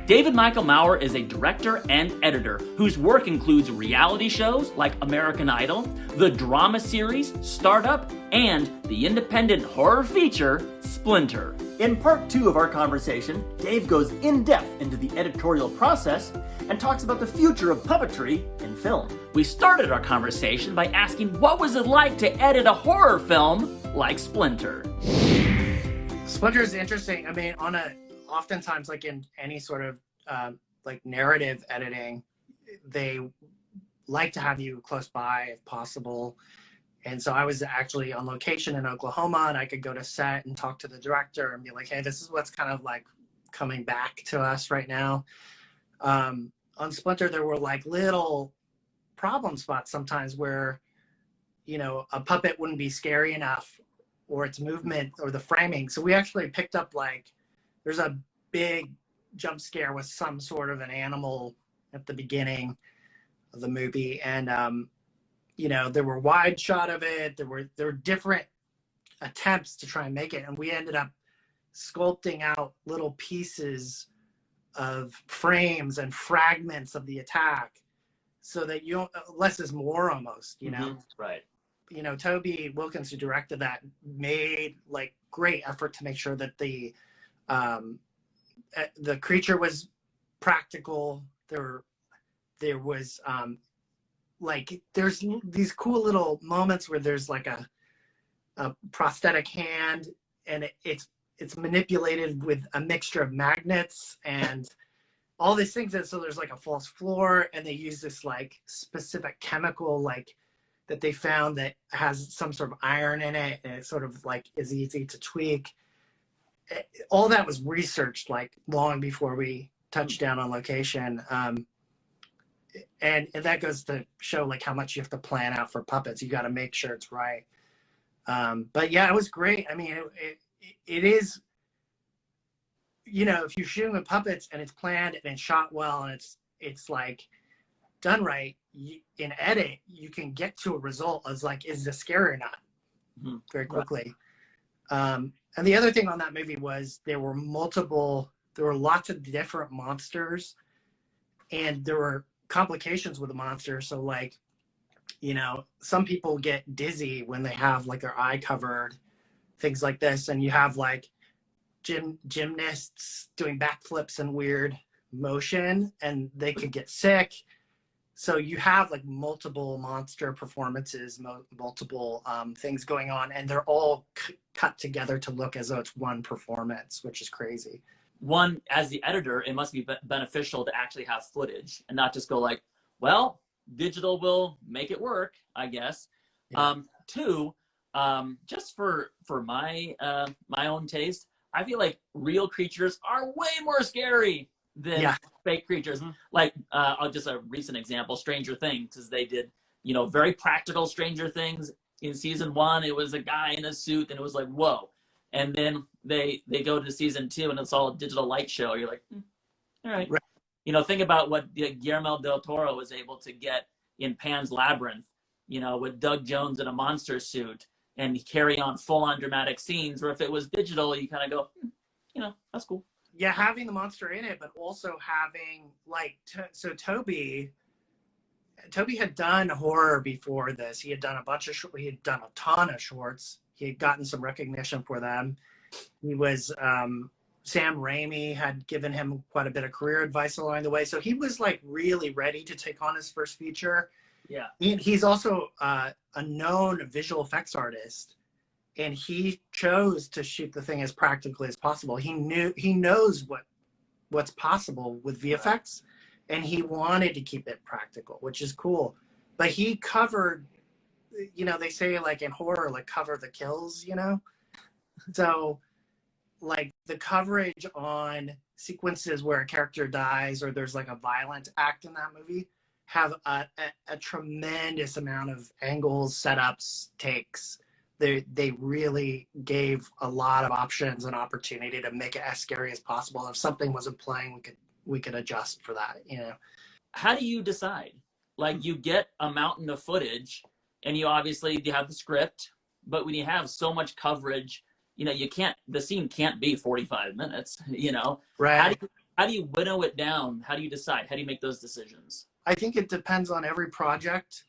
David Michael Maurer is a director and editor whose work includes reality shows like American Idol, the drama series Startup, and the independent horror feature Splinter. In part 2 of our conversation, Dave goes in depth into the editorial process and talks about the future of puppetry in film. We started our conversation by asking what was it like to edit a horror film like Splinter. Splinter is interesting. I mean, oftentimes, like in any sort of like narrative editing, they like to have you close by if possible. And so I was actually on location in Oklahoma, and I could go to set and talk to the director and be like, hey, this is what's kind of like coming back to us right now. On Splinter, there were like little problem spots sometimes where, you know, a puppet wouldn't be scary enough, or its movement or the framing. So we actually picked up, like, there's a big jump scare with some sort of an animal at the beginning of the movie. And, you know, there were wide shot of it. There were different attempts to try and make it. And we ended up sculpting out little pieces of frames and fragments of the attack so that you don't, less is more almost, you know? Right. You know, Toby Wilkins, who directed that, made like great effort to make sure that the creature was practical. There was like, there's these cool little moments where there's like a prosthetic hand, and it's manipulated with a mixture of magnets and all these things. And so there's like a false floor, and they use this like specific chemical, like, that they found that has some sort of iron in it, and it sort of like is easy to tweak. All that was researched like long before we touched down on location. And that goes to show like how much you have to plan out for puppets. You got to make sure it's right. But yeah, it was great. I mean, it is, you know, if you're shooting with puppets and it's planned and it's shot well and it's like done right, in edit, you can get to a result as like, is this scary or not? Very quickly. And the other thing on that movie was there were lots of different monsters, and there were complications with the monster. So like, you know, some people get dizzy when they have like their eye covered, things like this. And you have like gymnasts doing backflips and weird motion, and they could get sick. So you have like multiple monster performances, multiple things going on, and they're all cut together to look as though it's one performance, which is crazy. One, as the editor, it must be beneficial to actually have footage and not just go like, well, digital will make it work, I guess. Yeah. Two, just for my my own taste, I feel like real creatures are way more scary than fake creatures. Like, just a recent example, Stranger Things, because they did, you know, very practical Stranger Things. In season 1, it was a guy in a suit, and it was like, whoa. And then they go to season 2, and it's all a digital light show. You're like, all right. You know, think about what Guillermo del Toro was able to get in Pan's Labyrinth, you know, with Doug Jones in a monster suit, and carry on full-on dramatic scenes, where if it was digital, you kind of go, you know, that's cool. Yeah, having the monster in it, but also having like, so Toby had done horror before this. He had done he had done a ton of shorts. He had gotten some recognition for them. He was, Sam Raimi had given him quite a bit of career advice along the way. So he was like really ready to take on his first feature. Yeah. He's also a known visual effects artist. And he chose to shoot the thing as practically as possible. He knows what's possible with VFX, and he wanted to keep it practical, which is cool. But he covered, you know, they say like in horror, like cover the kills, you know? So like the coverage on sequences where a character dies or there's like a violent act in that movie have a tremendous amount of angles, setups, takes. They really gave a lot of options and opportunity to make it as scary as possible. If something wasn't playing, we could adjust for that, you know. How do you decide? Like, you get a mountain of footage, and you have the script, but when you have so much coverage, you know, the scene can't be 45 minutes, you know. Right. How do you winnow it down? How do you decide? How do you make those decisions? I think it depends on every project.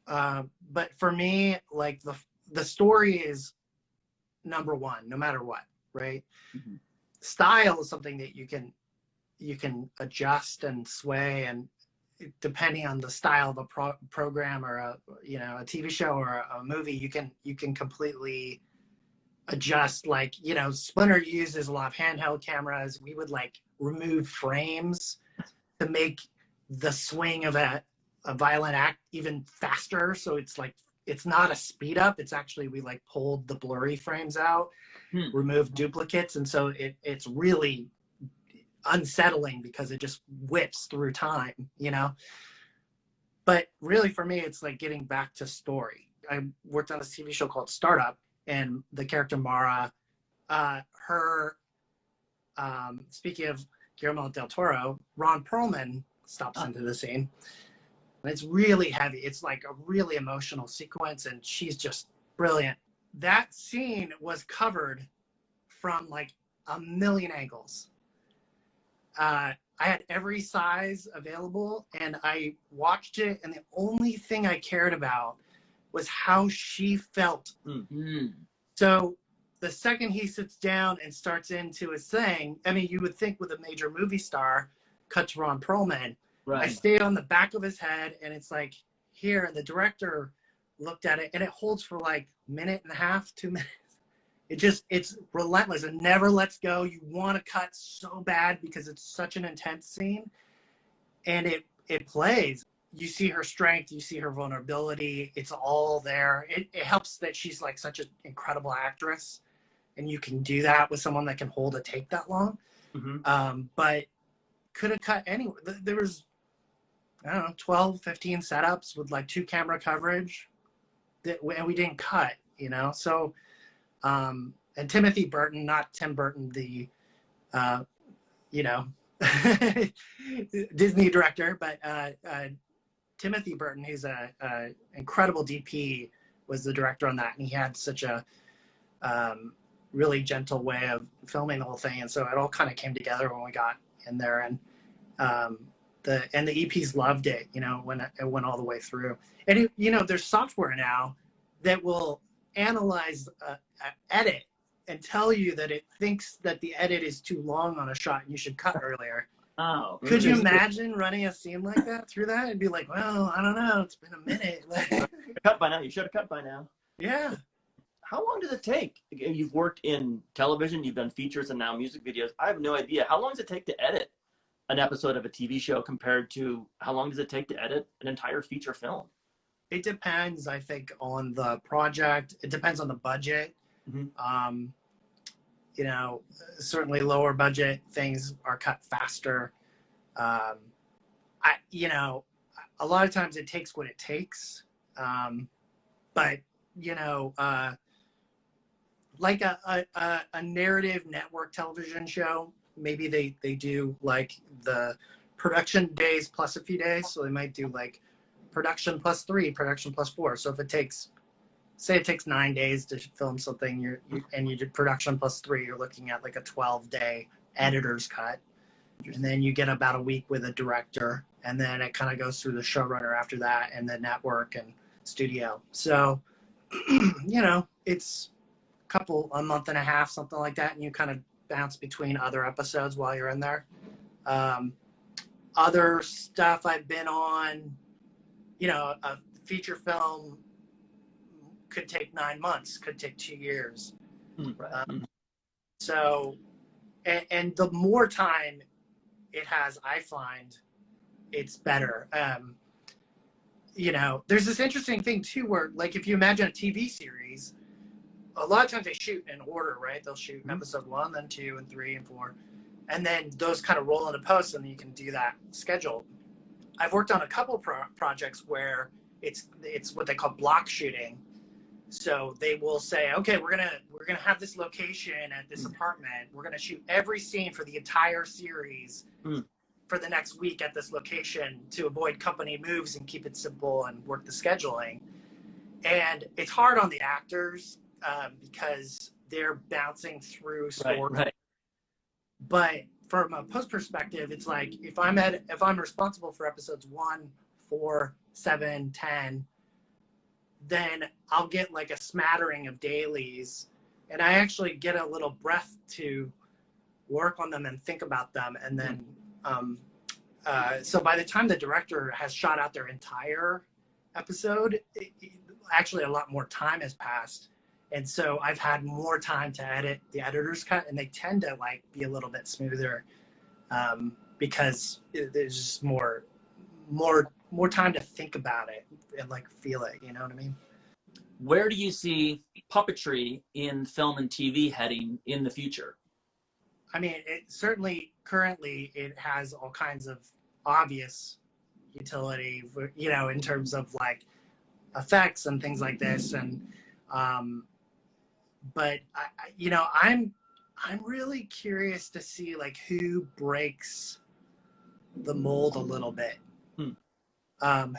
But for me, like the story is number one, no matter what, right? Mm-hmm. Style is something that you can adjust and sway, and depending on the style of a program or a TV show or a movie, you can completely adjust. Like, Splinter uses a lot of handheld cameras. We would like remove frames to make the swing of a violent act even faster. So it's like, it's not a speed up. It's actually, we like pulled the blurry frames out, removed duplicates. And so it's really unsettling because it just whips through time, But really for me, it's like getting back to story. I worked on this TV show called Startup, and the character Mara, speaking of Guillermo del Toro, Ron Perlman stops into the scene. And it's really heavy. It's like a really emotional sequence, and she's just brilliant. That scene was covered from like a million angles. I had every size available, and I watched it, and the only thing I cared about was how she felt. Mm-hmm. So the second he sits down and starts into his thing, I mean, you would think with a major movie star, cut to Ron Perlman, right. I stayed on the back of his head, and it's like here, and the director looked at it, and it holds for like a minute and a half, 2 minutes. It's relentless. It never lets go. You want to cut so bad because it's such an intense scene, and it plays. You see her strength, you see her vulnerability. It's all there. It helps that she's like such an incredible actress, and you can do that with someone that can hold a tape that long. Mm-hmm. But could have cut anywhere. There was, I don't know, 12, 15 setups with like 2 camera coverage, and we didn't cut, So, and Timothy Burton, not Tim Burton, the, Disney director, but Timothy Burton, he's a incredible DP, was the director on that, and he had such a really gentle way of filming the whole thing, and so it all kind of came together when we got in there, and the EPs loved it, when it went all the way through. And there's software now that will analyze an edit and tell you that it thinks that the edit is too long on a shot and you should cut earlier. Oh, could you imagine running a scene like that through that and be like, well, I don't know, it's been a minute. Cut by now. You should have cut by now. Yeah. How long does it take? You've worked in television, you've done features and now music videos. I have no idea. How long does it take to edit an episode of a TV show compared to how long does it take to edit an entire feature film? It depends, I think, on the project. It depends on the budget. Mm-hmm. Certainly lower budget things are cut faster. A lot of times it takes what it takes. But like a narrative network television show, maybe they do like the production days plus a few days. So they might do like production plus 3, production plus 4. So if it takes 9 days to film something, and you did production plus 3, you're looking at like a 12-day editor's cut. And then you get about a week with a director, and then it kind of goes through the showrunner after that, and the network and studio. So, it's a month and a half, something like that, and you kind of bounce between other episodes while you're in there. Other stuff I've been on, a feature film could take 9 months, could take 2 years. Right. So, and the more time it has, I find it's better. There's this interesting thing too, where like if you imagine a TV series, a lot of times they shoot in order, right? They'll shoot episode 1, then 2, and 3, and 4, and then those kind of roll into post, and you can do that schedule. I've worked on a couple projects where it's what they call block shooting. So they will say, okay, we're gonna have this location at this apartment. We're gonna shoot every scene for the entire series for the next week at this location to avoid company moves and keep it simple and work the scheduling. And it's hard on the actors because they're bouncing through stories. Right. But from a post perspective, it's like if I'm responsible for episodes 1, 4, 7, 10, then I'll get like a smattering of dailies, and I actually get a little breath to work on them and think about them. And then so by the time the director has shot out their entire episode, actually a lot more time has passed, and so I've had more time to edit the editor's cut, and they tend to like be a little bit smoother because there's just more time to think about it and like feel it, you know what I mean? Where do you see puppetry in film and TV heading in the future? I mean, it certainly currently it has all kinds of obvious utility, you know, in terms of like effects and things like this. And but you know, I'm really curious to see like who breaks the mold a little bit,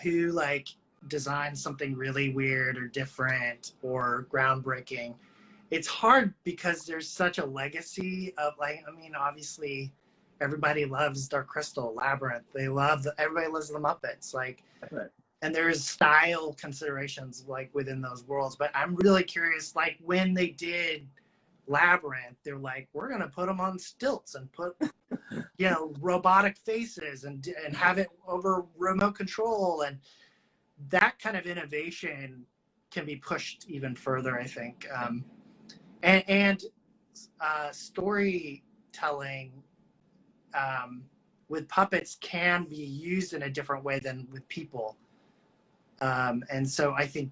who like designs something really weird or different or groundbreaking. It's hard because there's such a legacy of like, I mean, obviously everybody loves Dark Crystal, Labyrinth. Everybody loves the Muppets. Like, right. And there's style considerations like within those worlds. But I'm really curious, like when they did Labyrinth, they're like, we're going to put them on stilts and put, you know, robotic faces and have it over remote control. And that kind of innovation can be pushed even further, I think. And storytelling with puppets can be used in a different way than with people. And so I think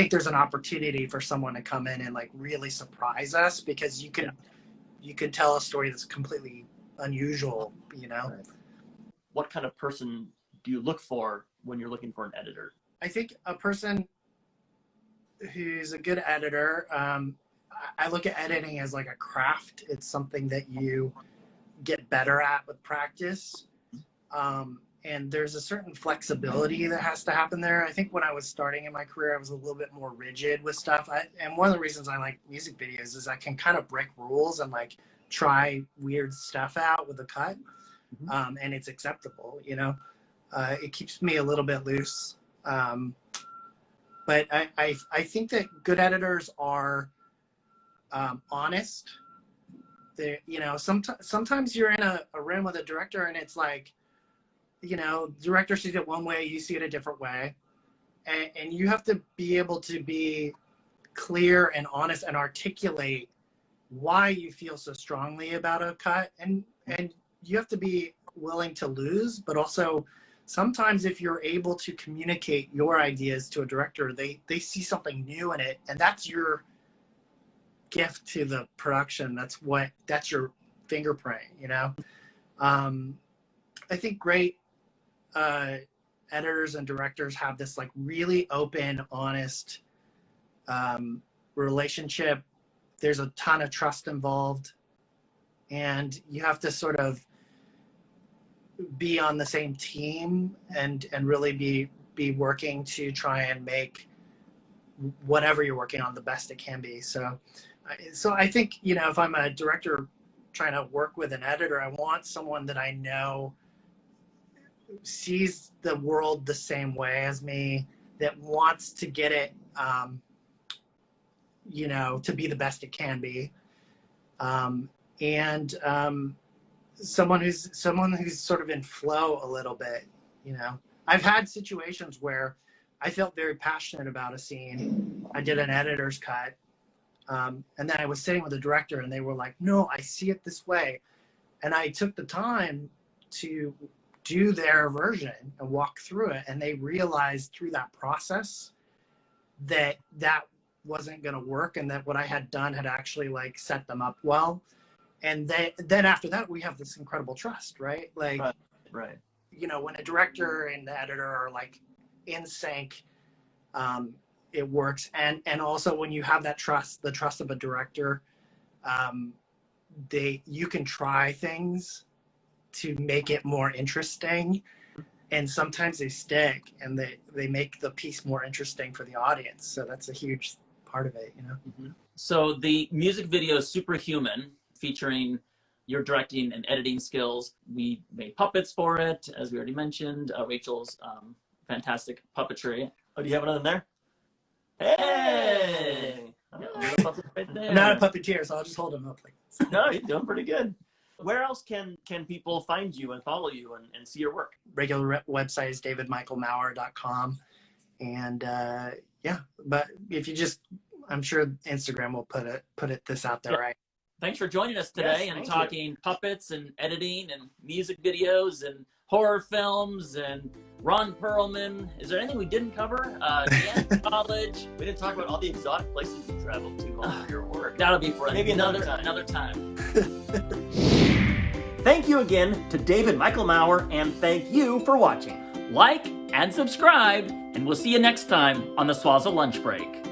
there's an opportunity for someone to come in and like really surprise us, because you can tell a story that's completely unusual, you know? Right. What kind of person do you look for when you're looking for an editor? I think a person who's a good editor, I look at editing as like a craft. It's something that you get better at with practice. And there's a certain flexibility that has to happen there. I think when I was starting in my career, I was a little bit more rigid with stuff. And one of the reasons I like music videos is I can kind of break rules and like try weird stuff out with a cut. And it's acceptable, you know? It keeps me a little bit loose. But I think that good editors are honest. They, you know, sometimes you're in a room with a director and it's like, you know, director sees it one way, you see it a different way. And you have to be able to be clear and honest and articulate why you feel so strongly about a cut. And you have to be willing to lose, but also sometimes if you're able to communicate your ideas to a director, they see something new in it, and that's your gift to the production. That's your fingerprint, you know? I think great editors and directors have this like really open, honest relationship. There's a ton of trust involved, and you have to sort of be on the same team and really be working to try and make whatever you're working on the best it can be. So I think, you know, if I'm a director trying to work with an editor, I want someone that I know sees the world the same way as me, that wants to get it, you know, to be the best it can be. Someone who's sort of in flow a little bit, you know. I've had situations where I felt very passionate about a scene. I did an editor's cut, and then I was sitting with the director and they were like, no, I see it this way. And I took the time to do their version and walk through it, and they realized through that process that wasn't going to work, and that what I had done had actually like set them up well. And then after that, we have this incredible trust, right? Like, right. You know, when a director and the editor are like in sync, it works. And also when you have that trust, the trust of a director, you can try things to make it more interesting. And sometimes they stick, and they make the piece more interesting for the audience. So that's a huge part of it, you know? So the music video Superhuman, featuring your directing and editing skills. We made puppets for it, as we already mentioned. Rachel's fantastic puppetry. Oh, do you have another in there? Hey! Right there. I'm not a puppeteer, so I'll just hold him up like this. No, you're doing pretty good. Where else can people find you and follow you and see your work? Regular website is davidmichaelmaurer.com. And yeah, but if you just, I'm sure Instagram will put this out there, right? Thanks for joining us today and talking puppets and editing and music videos and horror films and Ron Perlman. Is there anything we didn't cover? Dance college. We didn't talk about all the exotic places you traveled to on your work. That'll be for maybe another time. Thank you again to David Michael Maurer, and thank you for watching. Like and subscribe, and we'll see you next time on the Swazzle Lunch Break.